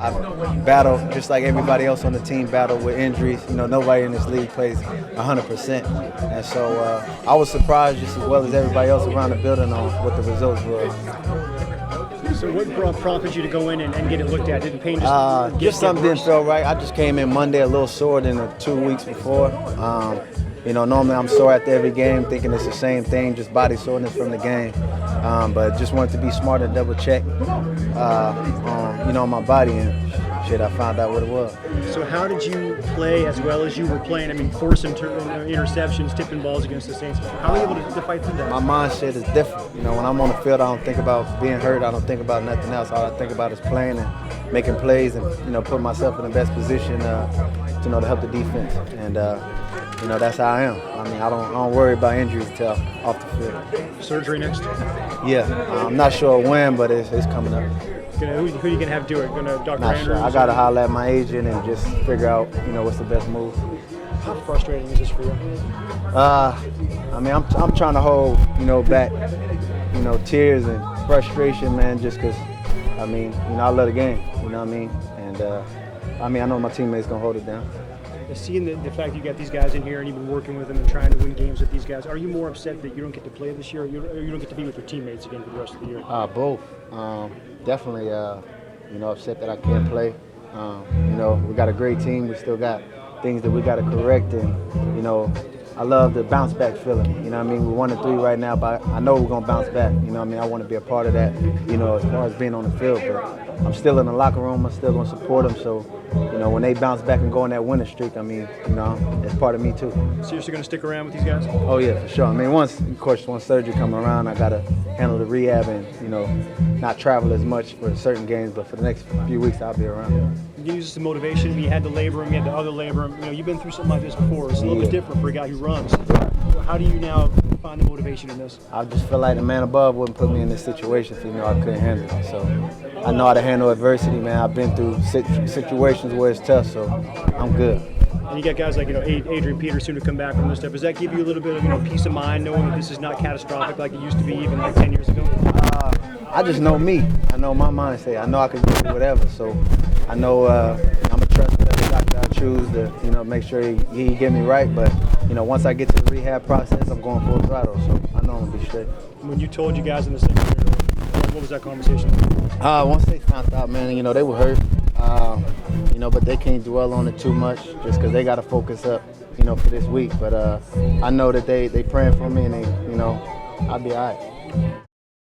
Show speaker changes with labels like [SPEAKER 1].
[SPEAKER 1] I've battled, just like everybody else on the team, battled with injuries. Nobody in this league plays 100%. And so I was surprised just as well as everybody else around the building on what the results were.
[SPEAKER 2] So what prompted you to go in and get it looked at? Did the pain
[SPEAKER 1] just something didn't feel right. I just came in Monday a little sore than the 2 weeks before. Normally I'm sore after every game, thinking it's the same thing, just body soreness from the game. But just wanted to be smart and double check, on my body, and shit, I found out what it was.
[SPEAKER 2] So how did you play as well as you were playing? I mean, forcing interceptions, tipping balls against the Saints. How are you able to fight through that?
[SPEAKER 1] My mindset is different. When I'm on the field, I don't think about being hurt. I don't think about nothing else. All I think about is playing and making plays and, putting myself in the best position, to help the defense. And, that's how I am. I mean, I don't worry about injuries until off the field.
[SPEAKER 2] Surgery next?
[SPEAKER 1] Yeah. I'm not sure when, but it's coming up.
[SPEAKER 2] Who are you going to have do it? Dr.
[SPEAKER 1] Not
[SPEAKER 2] Andrews?
[SPEAKER 1] sure. I got to holler at my agent and just figure out, what's the best move.
[SPEAKER 2] How frustrating is this for you?
[SPEAKER 1] I'm trying to hold, back, tears and frustration, man, just because, I love the game, you know what I mean? And, I know my teammates going to hold it down.
[SPEAKER 2] Seeing the fact you got these guys in here and you've been working with them and trying to win games with these guys, are you more upset that you don't get to play this year, or you don't get to be with your teammates again for the rest of the year?
[SPEAKER 1] Both. Definitely, upset that I can't play. We got a great team. We still got things that we got to correct, and I love the bounce back feeling. We're 1-3 right now, but I know we're gonna bounce back. I want to be a part of that. As far as being on the field, but I'm still in the locker room. I'm still gonna support them. So, when they bounce back and go on that winning streak, it's part of me too.
[SPEAKER 2] Seriously, gonna stick around with these guys?
[SPEAKER 1] Oh yeah, for sure. Once surgery come around, I gotta handle the rehab and not travel as much for certain games. But for the next few weeks, I'll be around.
[SPEAKER 2] You use some motivation. You had the labor, you had the other labor. You've been through something like this before. It's a little bit different for a guy who runs. How do you now find the motivation in this?
[SPEAKER 1] I just feel like the man above wouldn't put me in this situation if I couldn't handle it. So I know how to handle adversity, man. I've been through situations where it's tough, so I'm good.
[SPEAKER 2] And you got guys like Adrian Peterson to come back from this stuff. Does that give you a little bit of peace of mind, knowing that this is not catastrophic like it used to be even like 10 years ago?
[SPEAKER 1] I just know me. I know my mindset. I know I can do whatever. So I know I'm gonna trust whatever doctor I choose to make sure he get me right. But once I get to the rehab process, I'm going full throttle. So I know I'm gonna be straight.
[SPEAKER 2] When you told you guys in the secondary, what was that conversation?
[SPEAKER 1] Once they found out, man, they were hurt. But they can't dwell on it too much just because they got to focus up, for this week. But I know that they praying for me, and I'll be all right.